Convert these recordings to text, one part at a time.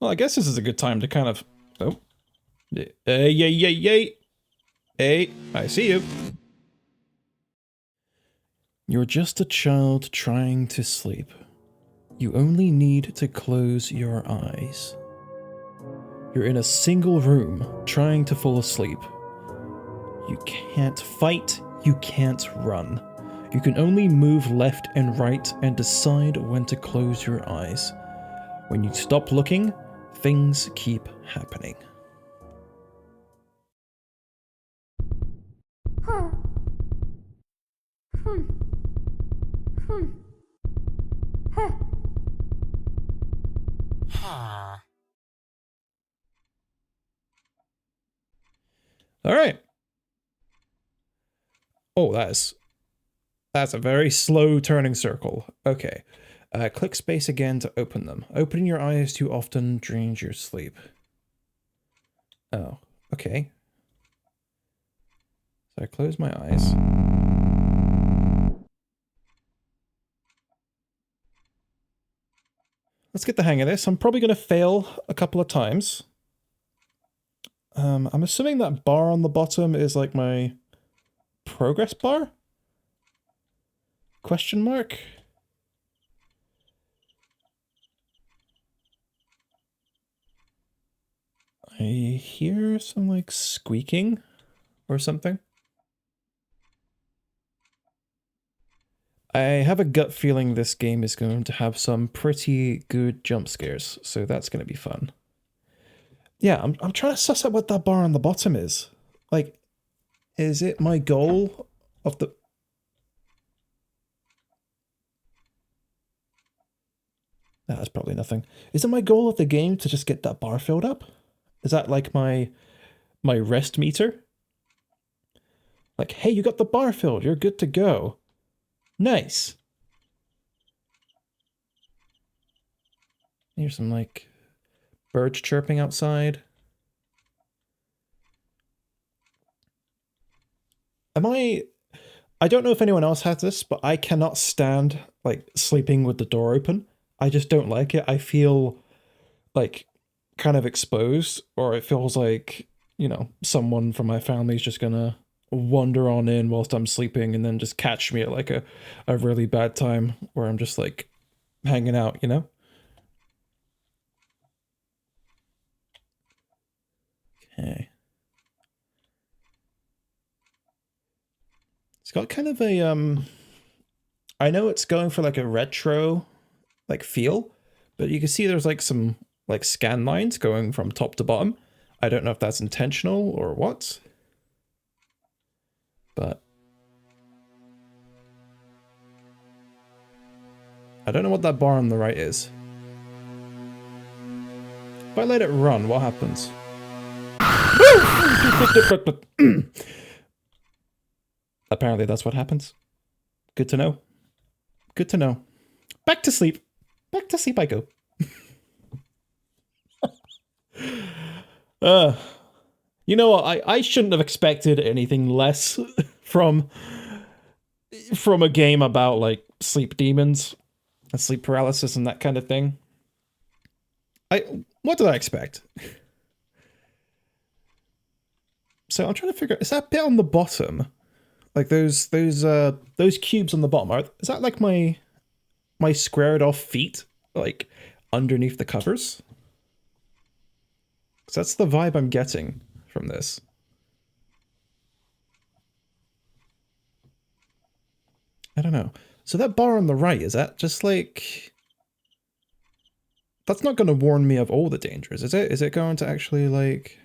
Well, I guess this is a good time to kind of... Oh. Yay, yay, yay. Hey, I see you. You're just a child trying to sleep. You only need to close your eyes. You're in a single room trying to fall asleep. You can't fight, you can't run. You can only move left and right and decide when to close your eyes. When you stop looking, things keep happening. All right. Oh, that's a very slow turning circle. Okay. Click space again to open them. Opening your eyes too often drains your sleep. Oh, okay. So I close my eyes. Let's get the hang of this. I'm probably going to fail a couple of times. I'm assuming that bar on the bottom is like my progress bar? Question mark? I hear some like squeaking or something. I have a gut feeling this game is going to have some pretty good jump scares, so that's going to be fun. Yeah, I'm trying to suss out what that bar on the bottom is. Like, is it my goal of the... That's probably nothing. Is it my goal of the game to just get that bar filled up? Is that like my rest meter? Like, hey, you got the bar filled, you're good to go. Nice. Here's some like birds chirping outside. I don't know if anyone else has this, but I cannot stand like sleeping with the door open. I just don't like it. I feel like kind of exposed, or it feels like, you know, someone from my family is just gonna wander on in whilst I'm sleeping and then just catch me at like a really bad time where I'm just like hanging out, you know? Okay. It's got kind of a I know it's going for like a retro like feel, but you can see there's like some like scan lines going from top to bottom. I don't know if that's intentional or what, but I don't know what that bar on the right is. If I let it run, what happens? Apparently that's what happens. Good to know. Good to know. Back to sleep. Back to sleep I go. You know what? I shouldn't have expected anything less from a game about like sleep demons and sleep paralysis and that kind of thing. What did I expect? So I'm trying to figure out, is that bit on the bottom, like those cubes on the bottom, is that like my squared off feet, like underneath the covers? Because that's the vibe I'm getting from this. I don't know. So that bar on the right, is that just like... That's not going to warn me of all the dangers, is it? Is it going to actually like...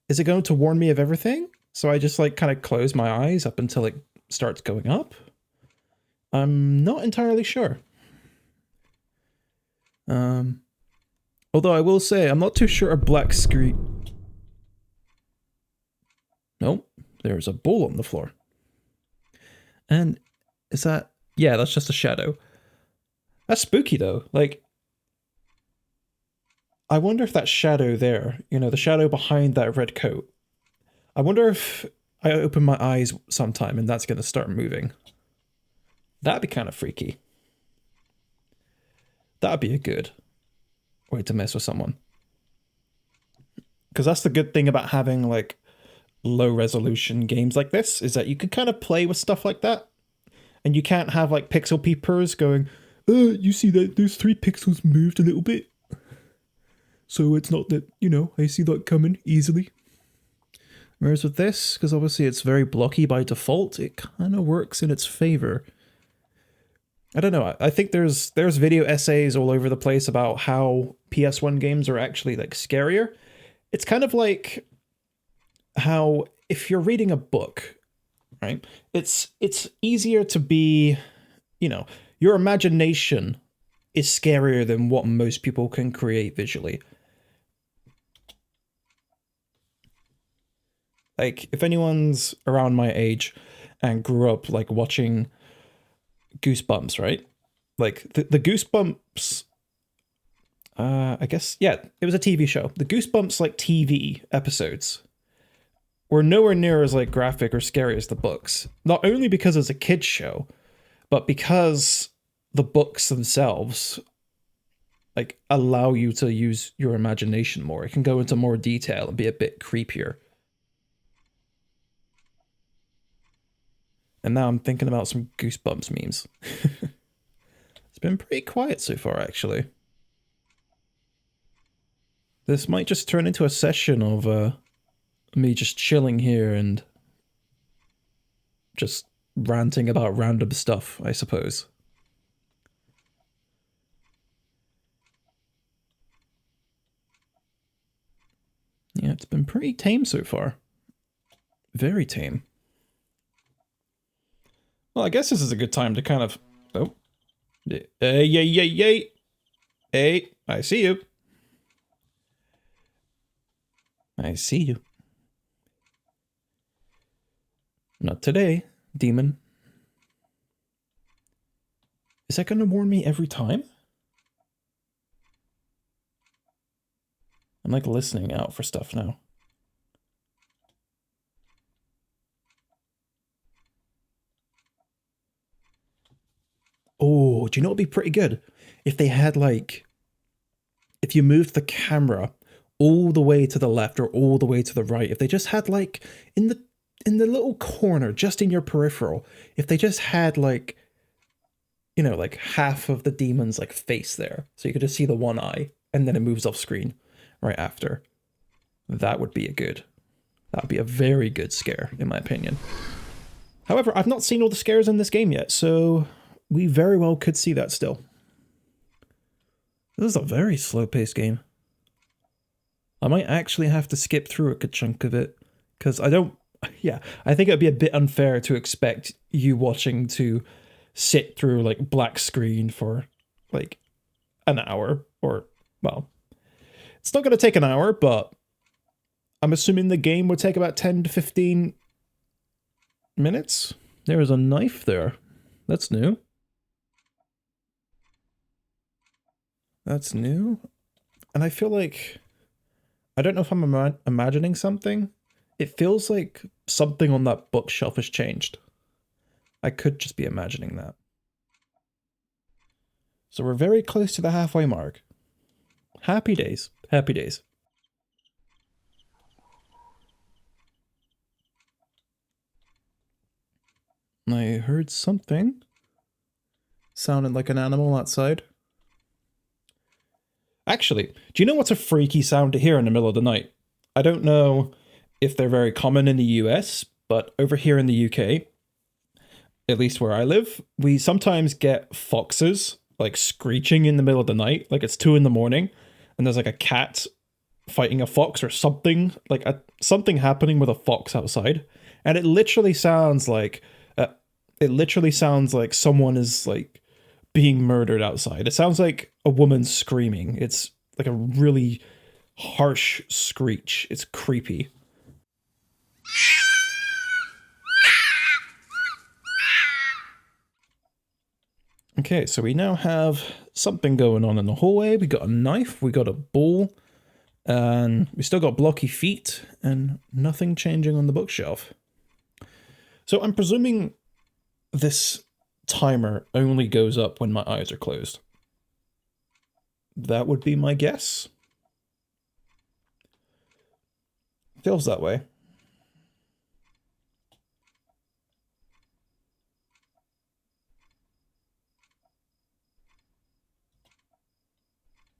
Is it going to warn me of everything? So I just like kind of close my eyes up until it starts going up? I'm not entirely sure. Although I will say, I'm not too sure a black screen... Nope, there's a bowl on the floor. And is that... Yeah, that's just a shadow. That's spooky though, like... I wonder if that shadow there, you know, the shadow behind that red coat, I wonder if I open my eyes sometime and that's going to start moving. That'd be kind of freaky. That'd be a good way to mess with someone. Because that's the good thing about having like low resolution games like this, is that you can kind of play with stuff like that. And you can't have like pixel peepers going, you see that those 3 pixels moved a little bit. So it's not that, you know, I see that coming easily. Whereas with this, because obviously it's very blocky by default, it kind of works in its favor. I don't know, I think there's video essays all over the place about how PS1 games are actually like scarier. It's kind of like how if you're reading a book, right, it's easier to be, you know, your imagination is scarier than what most people can create visually. Like, if anyone's around my age and grew up like watching Goosebumps, right? Like the Goosebumps, I guess, yeah, it was a TV show. The Goosebumps like TV episodes were nowhere near as like graphic or scary as the books. Not only because it's a kid's show, but because the books themselves like allow you to use your imagination more. It can go into more detail and be a bit creepier. And now I'm thinking about some Goosebumps memes. It's been pretty quiet so far, actually. This might just turn into a session of me just chilling here and just ranting about random stuff, I suppose. Yeah, it's been pretty tame so far. Very tame. Well, I guess this is a good time to kind of... Oh. Hey, I see you. I see you. Not today, demon. Is that going to warn me every time? I'm like listening out for stuff now. Oh, do you know what would be pretty good? If they had like... If you moved the camera all the way to the left or all the way to the right, if they just had like... In the little corner, just in your peripheral, if they just had like... You know, like half of the demon's like face there. So you could just see the one eye, and then it moves off screen right after. That would be that would be a very good scare, in my opinion. However, I've not seen all the scares in this game yet, so we very well could see that still. This is a very slow-paced game. I might actually have to skip through a good chunk of it, because I don't... Yeah, I think it'd be a bit unfair to expect you watching to sit through, like, black screen for, like, an hour, or, well... It's not going to take an hour, but I'm assuming the game would take about 10 to 15 minutes. There is a knife there. That's new. That's new. And I feel like... I don't know if I'm imagining something. It feels like something on that bookshelf has changed. I could just be imagining that. So we're very close to the halfway mark. Happy days. Happy days. I heard something. Sounded like an animal outside. Actually, do you know what's a freaky sound to hear in the middle of the night? I don't know if they're very common in the US, but over here in the UK, at least where I live, we sometimes get foxes like screeching in the middle of the night, like it's 2 a.m, and there's like a cat fighting a fox or something, like something happening with a fox outside, and it literally sounds like someone is like being murdered outside. It sounds like a woman screaming. It's like a really harsh screech. It's creepy. Okay, so we now have something going on in the hallway. We got a knife, we got a ball, and we still got blocky feet, and nothing changing on the bookshelf. So I'm presuming this timer only goes up when my eyes are closed. That would be my guess. Feels that way.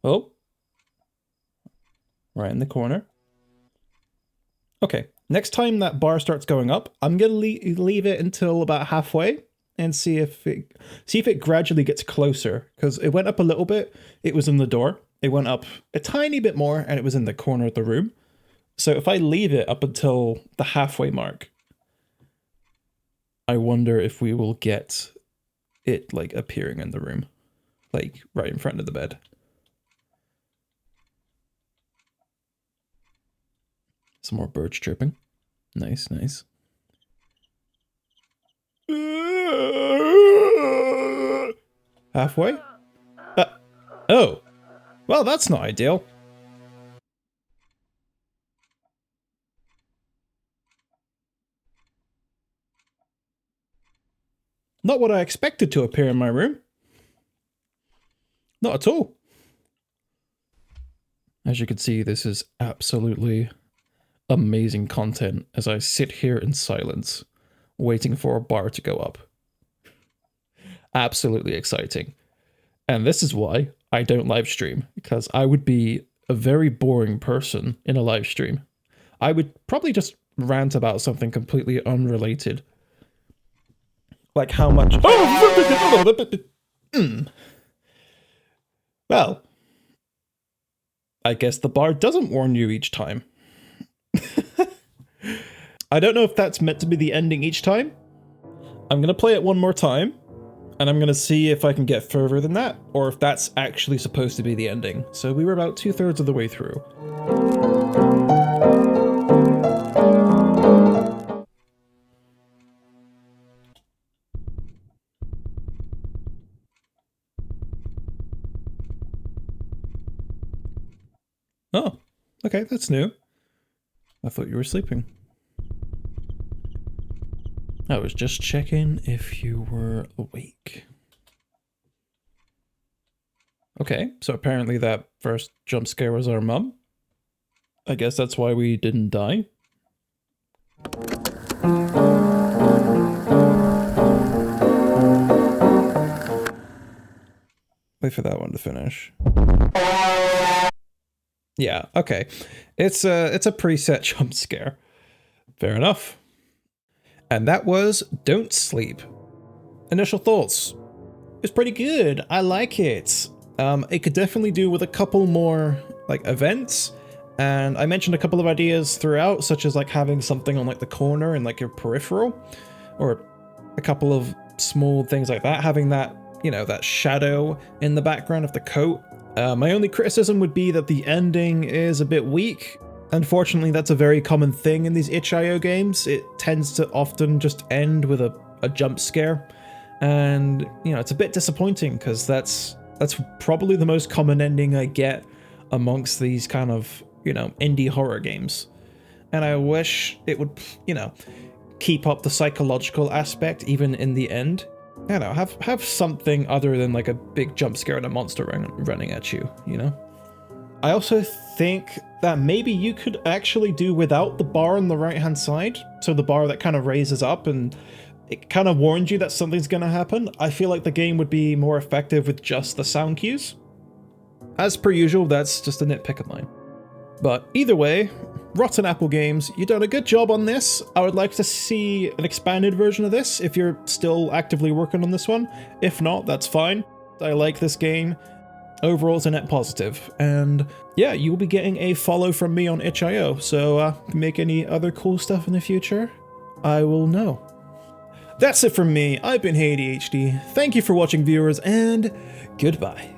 Oh. Right in the corner. Okay, next time that bar starts going up, I'm gonna leave it until about halfway and see if it gradually gets closer, because it went up a little bit, it was in the door, it went up a tiny bit more, and it was in the corner of the room. So if I leave it up until the halfway mark, I wonder if we will get it like appearing in the room, like right in front of the bed. Some more birds chirping. Nice, nice. Halfway? Oh. Well, that's not ideal. Not what I expected to appear in my room. Not at all. As you can see, this is absolutely amazing content as I sit here in silence, waiting for a bar to go up. Absolutely exciting. And this is why I don't live stream, because I would be a very boring person in a live stream. I would probably just rant about something completely unrelated. Like how much... Well, I guess the bar doesn't warn you each time. I don't know if that's meant to be the ending each time. I'm gonna play it one more time, and I'm gonna see if I can get further than that, or if that's actually supposed to be the ending. So we were about 2/3 of the way through. Oh, okay, that's new. I thought you were sleeping. I was just checking if you were awake. Okay, so apparently that first jump scare was our mum. I guess that's why we didn't die. Wait for that one to finish. Yeah, okay. It's a preset jump scare. Fair enough. And that was Don't Sleep. Initial thoughts. It's pretty good. I like it. It could definitely do with a couple more like events. And I mentioned a couple of ideas throughout, such as like having something on like the corner and like your peripheral, or a couple of small things like that, having that, you know, that shadow in the background of the coat. My only criticism would be that the ending is a bit weak. Unfortunately, that's a very common thing in these itch.io games. It tends to often just end with a jump scare. And, you know, it's a bit disappointing because that's probably the most common ending I get amongst these kind of, you know, indie horror games. And I wish it would, you know, keep up the psychological aspect even in the end. I don't know, have something other than like a big jump scare and a monster running at you, you know? I also think that maybe you could actually do without the bar on the right-hand side. So the bar that kind of raises up and it kind of warns you that something's going to happen. I feel like the game would be more effective with just the sound cues. As per usual, that's just a nitpick of mine. But either way, Rotten Apple Games, you've done a good job on this. I would like to see an expanded version of this if you're still actively working on this one. If not, that's fine. I like this game. Overall, it's a net positive. And yeah, you will be getting a follow from me on itch.io. So if you make any other cool stuff in the future, I will know. That's it from me. I've been HeyADHD. Thank you for watching, viewers, and goodbye.